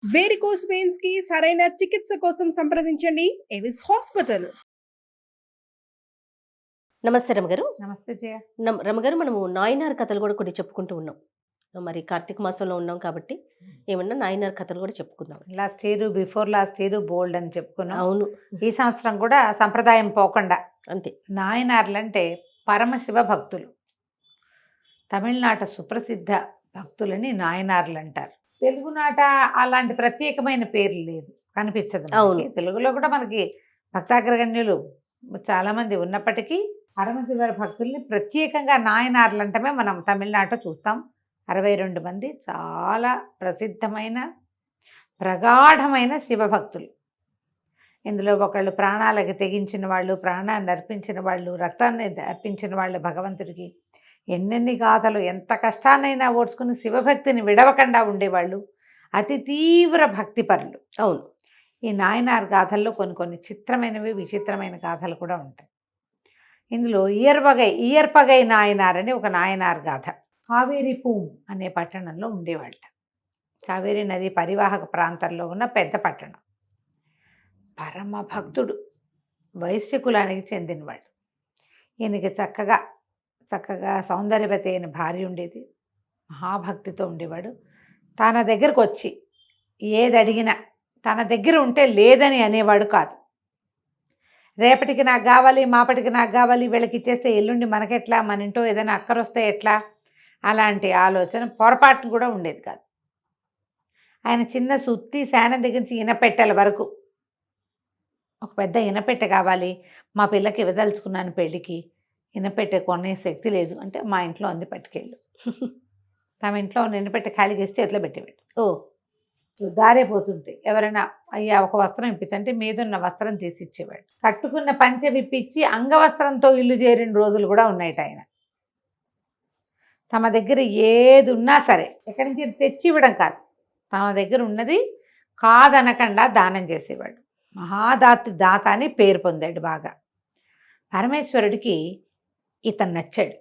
Varicose veins కి సరైన చికిత్స కోసం సంప్రదించండి ఎవిస్ హాస్పిటల్. నమస్తే రమగారు. నమస్తే జయ. రమగారు, మనము నాయనార్ కథలు కూడా కొన్ని చెప్పుకుంటూ ఉన్నాం. మరి కార్తీక మాసంలో ఉన్నాం కాబట్టి ఏమన్నా నాయనార్ కథలు కూడా చెప్పుకుందాం. Last year, before last year bold అని చెప్పుకున్నాం. అవును, ఈ సంవత్సరం కూడా సంప్రదాయం పోకుండా అంతే. నాయనార్లు అంటే పరమశివ భక్తులు. తమిళనాట సుప్రసిద్ధ భక్తులని నాయనార్లు అంటారు. తెలుగునాట అలాంటి ప్రత్యేకమైన పేర్లు లేదు, కనిపించదు. అవును. తెలుగులో కూడా మనకి భక్తాగ్రగణ్యులు చాలామంది ఉన్నప్పటికీ పరమశివ భక్తుల్ని ప్రత్యేకంగా నాయనార్లు అంటమే మనం తమిళనాట చూస్తాం. 62 మంది చాలా ప్రసిద్ధమైన ప్రగాఢమైన శివభక్తులు. ఇందులో ఒకళ్ళు ప్రాణాలకి తెగించిన వాళ్ళు, ప్రాణాన్ని అర్పించిన వాళ్ళు, రక్తాన్ని అర్పించిన వాళ్ళు భగవంతుడికి. ఎన్నెన్ని గాథలు, ఎంత కష్టాన్నైనా ఓడ్చుకుని శివభక్తిని విడవకుండా ఉండేవాళ్ళు. అతి తీవ్ర భక్తిపరులు. అవును. ఈ నాయనార్ గాథల్లో కొన్ని చిత్రమైనవి, విచిత్రమైన గాథలు కూడా ఉంటాయి. ఇందులో ఇయర్పగై నాయనార్ అని ఒక నాయనార్ గాథ. కావేరి పూం అనే పట్టణంలో ఉండేవాళ్ళ. కావేరీ నది పరివాహక ప్రాంతంలో ఉన్న పెద్ద పట్టణం. పరమ భక్తుడు, వైశ్య కులానికి చెందినవాడు. ఈయనకి చక్కగా సౌందర్యవతి అయిన భార్య ఉండేది. మహాభక్తితో ఉండేవాడు. తన దగ్గరకు వచ్చి ఏది అడిగినా తన దగ్గర ఉంటే లేదని అనేవాడు కాదు. రేపటికి నాకు కావాలి, మాపటికి నాకు కావాలి, వీళ్ళకి ఇచ్చేస్తే ఎల్లుండి మనకెట్లా, మన ఇంటో ఏదైనా అక్కరొస్తే ఎట్లా, అలాంటి ఆలోచన పొరపాటును కూడా ఉండేది కాదు. ఆయన చిన్న సుత్తి శానం దగ్గర నుంచి ఇనపెట్టెల వరకు, ఒక పెద్ద ఇనపెట్టె కావాలి, మా పిల్లకి ఇవ్వదలుచుకున్నాను పెళ్ళికి, ఇనపెట్టె కొనే శక్తి లేదు అంటే మా ఇంట్లో ఉంది, పట్టుకెళ్ళు. తమ ఇంట్లో ఉన్న ఇనపెట్టె ఖాళీ చేస్తే ఎట్లా పెట్టేవాడు. దారే పోతుంటే ఎవరైనా అయ్యా ఒక వస్త్రం ఇప్పించంటే మీదున్న వస్త్రం తీసి ఇచ్చేవాడు. కట్టుకున్న పంచె విప్పించి అంగవస్త్రంతో ఇల్లు చేరిన రోజులు కూడా ఉన్నాయట. ఆయన తమ దగ్గర ఏది ఉన్నా సరే ఎక్కడి నుంచి తెచ్చి ఇవ్వడం కాదు, తమ దగ్గర ఉన్నది కాదనకుండా దానం చేసేవాడు. దాత అని పేరు పొందాడు బాగా. పరమేశ్వరుడికి ఇతను నచ్చాడు.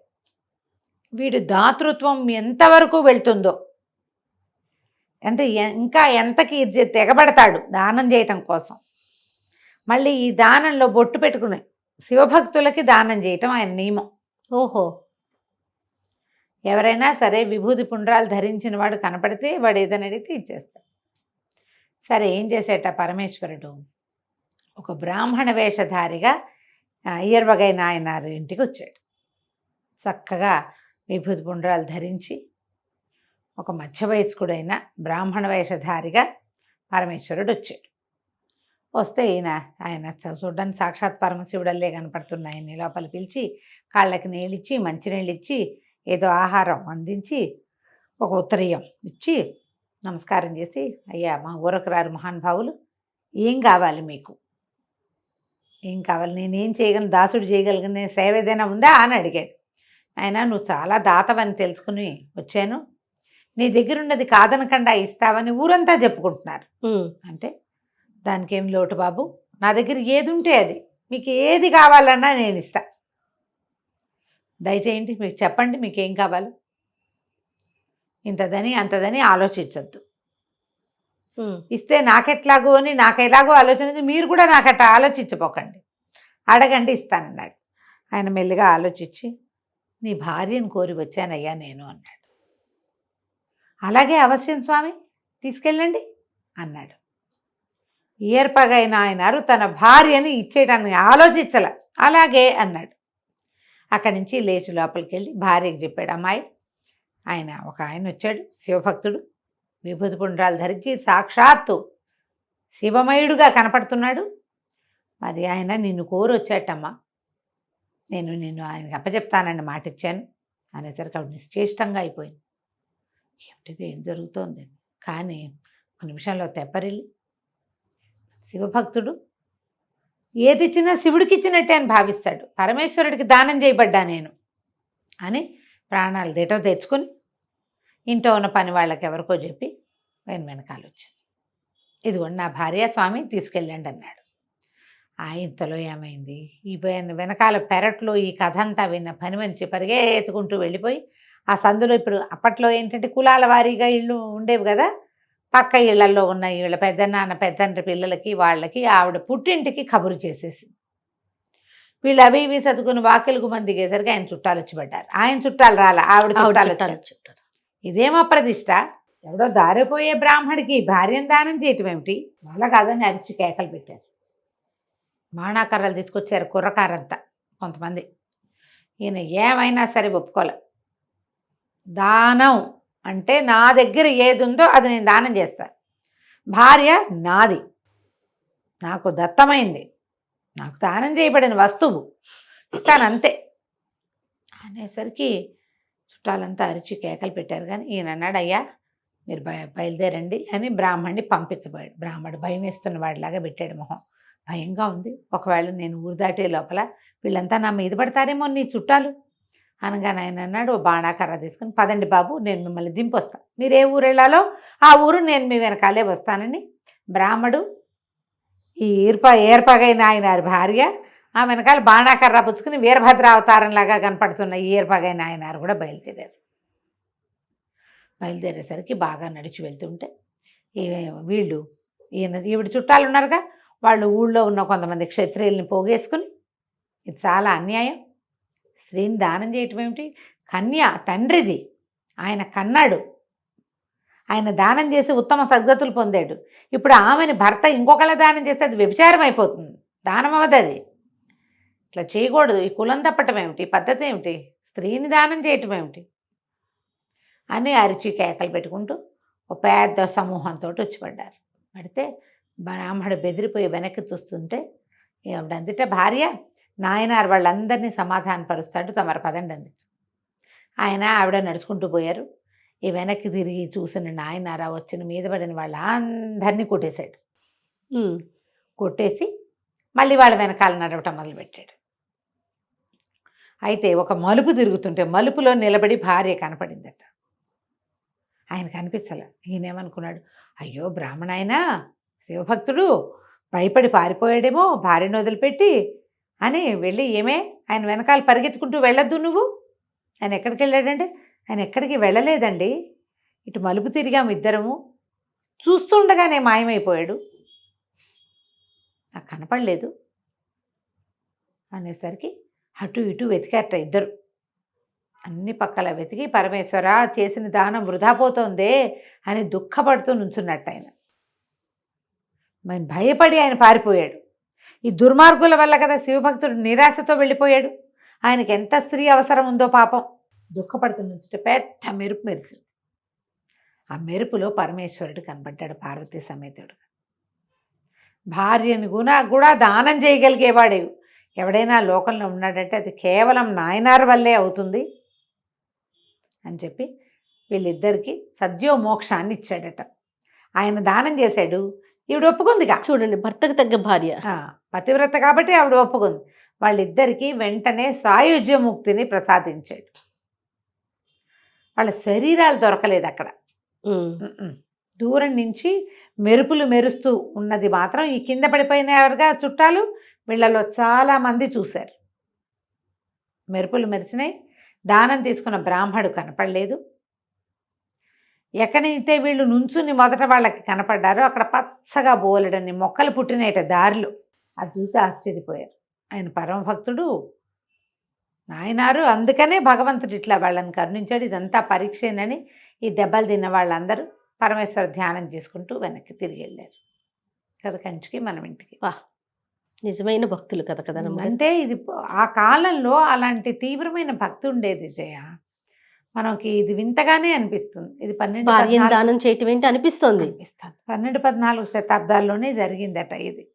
వీడు దాతృత్వం ఎంతవరకు వెళ్తుందో, అంటే ఇంకా ఎంతకి తెగబడతాడు దానం చేయటం కోసం. మళ్ళీ ఈ దానంలో బొట్టు పెట్టుకుని శివభక్తులకి దానం చేయటం ఆయన నియమం. ఓహో. ఎవరైనా సరే విభూతి పుండ్రాలు ధరించిన వాడు కనపడితే వాడు ఏదైనా అడిగితే ఇచ్చేస్తాడు. సరే, ఏం చేసేట పరమేశ్వరుడు ఒక బ్రాహ్మణ వేషధారిగా ఇయర్వగై నాయనార్ ఇంటికి వచ్చాడు. చక్కగా విభూతి పుండ్రాలు ధరించి ఒక మధ్య వయస్కుడైన బ్రాహ్మణ వేషధారిగా పరమేశ్వరుడు వచ్చాడు. వస్తే ఆయన చూడడానికి సాక్షాత్ పరమశివుడల్లే కనపడుతున్న ఆయన్ని లోపల పిలిచి కాళ్ళకి నీళ్ళిచ్చి, మంచినీళ్ళు ఇచ్చి, ఏదో ఆహారం అందించి, ఒక ఉత్తరీయం ఇచ్చి నమస్కారం చేసి, అయ్యా మా ఊరకు రారు మహానుభావులు, ఏం కావాలి మీకు, ఏం కావాలి, నేనేం చేయగలను, దాసుడు చేయగలిగిన సేవ ఏదైనా ఉందా అని అడిగాడు. ఆయన, నువ్వు చాలా దాతవని తెలుసుకుని వచ్చాను, నీ దగ్గర ఉన్నది కాదనకుండా ఇస్తావని ఊరంతా చెప్పుకుంటున్నారు. అంటే దానికి ఏం లోటు బాబు, నా దగ్గర ఏది ఉంటే అది, మీకు ఏది కావాలన్నా నేను ఇస్తా, దయచేయండి, మీకు చెప్పండి మీకేం కావాలి, ఇంతదని అంతదని ఆలోచించద్దు, ఇస్తే నాకెట్లాగో అని నాకెలాగో ఆలోచన, మీరు కూడా నాకట్లా ఆలోచించపోకండి, అడగండి ఇస్తానన్నాడు. ఆయన మెల్లిగా ఆలోచించి, నీ భార్యను కోరి వచ్చానయ్యా నేను అన్నాడు. అలాగే అవశ్యం స్వామి, తీసుకెళ్ళండి అన్నాడు. ఇయర్పగై నాయనారు తన భార్యని ఇచ్చేయడానికి ఆలోచించల, అలాగే అన్నాడు. అక్కడి నుంచి లేచి లోపలికి వెళ్ళి భార్యకి చెప్పాడు. అమ్మాయి, ఒక ఆయన వచ్చాడు, శివభక్తుడు, విభూతి పుండ్రాలు ధరించి సాక్షాత్తు శివమయుడుగా కనపడుతున్నాడు. మరి ఆయన నిన్ను కోరి వచ్చాటమ్మా, నేను ఆయనకి అప్పచెప్తానని మాట ఇచ్చాను అనేసరికి ఆవిడ నిశ్చేష్టంగా అయిపోయింది. ఏమిటిది, ఏం జరుగుతోంది? కానీ ఒక నిమిషంలో తెప్పరిల్లి, శివభక్తుడు ఏది ఇచ్చినా శివుడికి ఇచ్చినట్టే అని భావిస్తాడు, పరమేశ్వరుడికి దానం చేయబడ్డా నేను అని ప్రాణాలు దిటో తెచ్చుకొని ఇంట్లో ఉన్న పని వాళ్ళకి ఎవరికో చెప్పి వెనకాల వచ్చింది. ఇదిగోండి నా భార్య, స్వామి తీసుకెళ్ళండి అన్నాడు. ఇంతలో ఏమైంది, ఈ వెనకాల పెరట్లో ఈ కథ అంతా విన్న పని మనిషి పరిగెత్తుకుంటూ వెళ్ళిపోయి ఆ సందులో, ఇప్పుడు అప్పట్లో ఏంటంటే కులాల వారీగా ఇళ్ళు ఉండేవి కదా, పక్క ఇళ్లలో ఉన్న వీళ్ళ పెద్దనాన్న పెద్దండ్రి పిల్లలకి వాళ్ళకి ఆవిడ పుట్టింటికి కబురు చేసేసి వీళ్ళు అవి ఇవి సర్దుకుని వాకిలకు మంది దిగేసరికి ఆయన చుట్టాలు వచ్చి పడ్డారు. ఆయన చుట్టాలు రాలా, ఆవిడ చుట్టాలు వచ్చారు. ఇదేమో ప్రతిష్ట. ఎవడో దారిపోయే బ్రాహ్మడికి భార్యను దానం చేయటం ఏమిటి? వాళ్ళ కాదని అరిచి కేకలు పెట్టారు. మాణాకర్రలు తీసుకొచ్చారు కుర్రకారంతా కొంతమంది. ఈయన ఏమైనా సరే ఒప్పుకోలే. దానం అంటే నా దగ్గర ఏది ఉందో అది నేను దానం చేస్తాను. భార్య నాది, నాకు దత్తమైంది, నాకు దానం చేయబడిన వస్తువు, ఇస్తాను అంతే అనేసరికి చుట్టాలంతా అరిచి కేకలు పెట్టారు. కానీ ఈయన అన్నాడు, అయ్యా మీరు బయలుదేరండి అని బ్రాహ్మణ్ణి పంపించబోయాడు. బ్రాహ్మణుడు భయం వేస్తున్న వాడిలాగా పెట్టాడు మొహం. భయంగా ఉంది, ఒకవేళ నేను ఊరు దాటే లోపల వీళ్ళంతా నా మీద పడతారేమో నీ చుట్టాలు అనగానే ఆయన అన్నాడు, ఓ బాణాకర్ర తీసుకుని పదండి బాబు, నేను మిమ్మల్ని దింపొస్తాను, మీరు ఏ ఊరు వెళ్ళాలో ఆ ఊరు నేను మీ వెనకాలే వస్తానని బ్రాహ్మడు ఈ ఏర్పగైన ఆయన భార్య ఆ వెనకాల బాణాకర్ర పుచ్చుకుని వీరభద్ర అవతారంలాగా కనపడుతున్న ఈ ఏర్పగైన ఆయన కూడా బయలుదేరారు. బయలుదేరేసరికి బాగా నడిచి వెళ్తుంటే వీళ్ళు ఈవిడ చుట్టాలు ఉన్నారుగా, వాళ్ళు ఊళ్ళో ఉన్న కొంతమంది క్షత్రియుల్ని పోగేసుకుని ఇది చాలా అన్యాయం, స్త్రీని దానం చేయటం ఏమిటి, కన్య తండ్రిది, ఆయన కన్నాడు, ఆయన దానం చేసి ఉత్తమ సద్గతులు పొందాడు. ఇప్పుడు ఆమెని భర్త ఇంకొకళ్ళ దానం చేస్తే అది వ్యభిచారం అయిపోతుంది, దానం అవ్వదు. అది ఇట్లా చేయకూడదు, ఈ కులం తప్పటం ఏమిటి, పద్ధతి ఏమిటి, స్త్రీని దానం చేయటం ఏమిటి అని అరిచి కేకలు పెట్టుకుంటూ ఒక పెద్ద సమూహంతో వచ్చి పడ్డారు. పడితే బ్రాహ్మడు బెదిరిపోయి వెనక్కి చూస్తుంటే ఆవిడంతటా భార్య నాయనారు వాళ్ళందరినీ సమాధానపరుస్తాడు, తమరు పదండి అంది. ఆయన ఆవిడ నడుచుకుంటూ పోయారు. ఈ వెనక్కి తిరిగి చూసిన నాయనారా వచ్చిన మీద పడిన వాళ్ళందరినీ కొట్టేశాడు. కొట్టేసి మళ్ళీ వాళ్ళ వెనకాల నడవటం మొదలుపెట్టాడు. అయితే ఒక మలుపు తిరుగుతుంటే మలుపులో నిలబడి భార్య కనపడిందట. ఆయన కనిపించాల. ఈయనేమనుకున్నాడు, అయ్యో బ్రాహ్మణ శివభక్తుడు భయపడి పారిపోయాడేమో భార్యను వదిలిపెట్టి అని వెళ్ళి, ఏమే ఆయన వెనకాల పరిగెత్తుకుంటూ వెళ్ళొద్దు నువ్వు. ఆయన ఎక్కడికి వెళ్ళాడంటే, ఆయన ఎక్కడికి వెళ్ళలేదండి, ఇటు మలుపు తిరిగాము ఇద్దరము, చూస్తుండగానే మాయమైపోయాడు, నాకు కనపడలేదు అనేసరికి అటు ఇటు వెతికారట ఇద్దరు. అన్ని పక్కల వెతికి పరమేశ్వర చేసిన దానం వృధా పోతోందే అని దుఃఖపడుతూ నుంచున్నట్టు ఆయన. మరి భయపడి ఆయన పారిపోయాడు. ఈ దుర్మార్గుల వల్ల కదా శివభక్తుడు నిరాశతో వెళ్ళిపోయాడు. ఆయనకి ఎంత స్త్రీ అవసరం ఉందో పాపం. దుఃఖపడుతూ నుంచుంటే పెద్ద మెరుపు మెరిసింది. ఆ మెరుపులో పరమేశ్వరుడు కనబడ్డాడు పార్వతీ సమేతుడు. భార్యని కూడా దానం చేయగలిగేవాడే ఎవడైనా లోకంలో ఉన్నాడంటే అది కేవలం నాయనార్ వల్లే అవుతుంది అని చెప్పి వీళ్ళిద్దరికీ సద్యో మోక్షాన్ని ఇచ్చాడట. ఆయన దానం చేశాడు, ఈవిడ ఒప్పుకుందిగా. చూడండి, భర్తకు తగ్గ భార్య, పతివ్రత కాబట్టి ఆవిడ ఒప్పుకుంది. వాళ్ళిద్దరికీ వెంటనే సాయుజ్యముక్తిని ప్రసాదించాడు. వాళ్ళ శరీరాలు దొరకలేదు అక్కడ. దూరం నుంచి మెరుపులు మెరుస్తూ ఉన్నది మాత్రం ఈ కింద పడిపోయినగా చుట్టాలు వీళ్ళలో చాలామంది చూశారు. మెరుపులు మెరిసినాయి. దానం తీసుకున్న బ్రాహ్మడు కనపడలేదు. ఎక్కడైతే వీళ్ళు నుంచుని మొదట వాళ్ళకి కనపడ్డారో అక్కడ పచ్చగా బోలెడని మొక్కలు పుట్టినట దారిలో. అది చూసి ఆశ్చర్యపోయారు. ఆయన పరమభక్తుడు నాయనారు, అందుకనే భగవంతుడు ఇట్లా వాళ్ళని కరుణించాడు, ఇదంతా పరీక్షేనని ఈ దెబ్బలు తిన్న వాళ్ళందరూ పరమేశ్వర ధ్యానం చేసుకుంటూ వెనక్కి తిరిగి వెళ్ళారు. కథ కంచికి మనం ఇంటికి. వా, నిజమైన భక్తులు కదా కదా. అంటే ఇది ఆ కాలంలో అలాంటి తీవ్రమైన భక్తి ఉండేది జయ. మనకి ఇది వింతగానే అనిపిస్తుంది. ఇది 12 దానం చేయటం ఏంటి అనిపిస్తుంది. 12-14 శతాబ్దాల్లోనే జరిగిందట ఇది.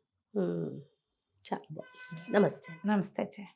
చాలా బాగుంది. నమస్తే. నమస్తే జయ.